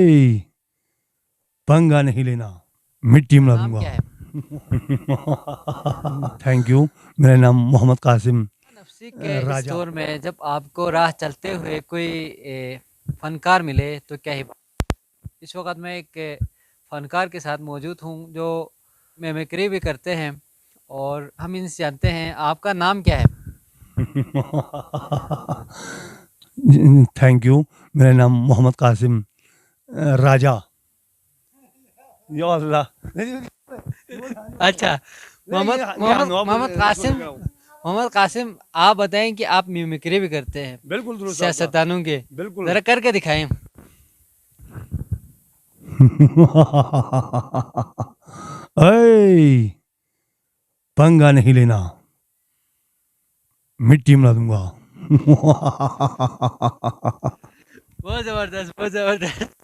ऐ पंगा नहीं लेना, मिट्टी मिला नाम दूंगा। क्या है? Thank you. मेरा नाम मोहम्मद कासिम नफसी के इस राजा। दौर में जब आपको राह चलते हुए कोई फनकार मिले तो क्या ही बात। इस वक्त मैं एक फनकार के साथ मौजूद हूँ जो मिमिक्री भी करते हैं और हम इनसे जानते हैं आपका नाम क्या है? Thank you. मेरा नाम मोहम्मद कासिम राजा। या अल्लाह। अच्छा, मोहम्मद मोहम्मद मोहम्मद कासिम, मोहम्मद कासिम, आप बताएं कि आप मिमिक्री भी करते हैं बिल्कुल दुरुस्त आपका। सियासतदानों के, बिल्कुल। जरा करके दिखाएं। ऐ पंगा नहीं लेना, मिट्टी मिला दूंगा। बहुत जबरदस्त, बहुत जबरदस्त।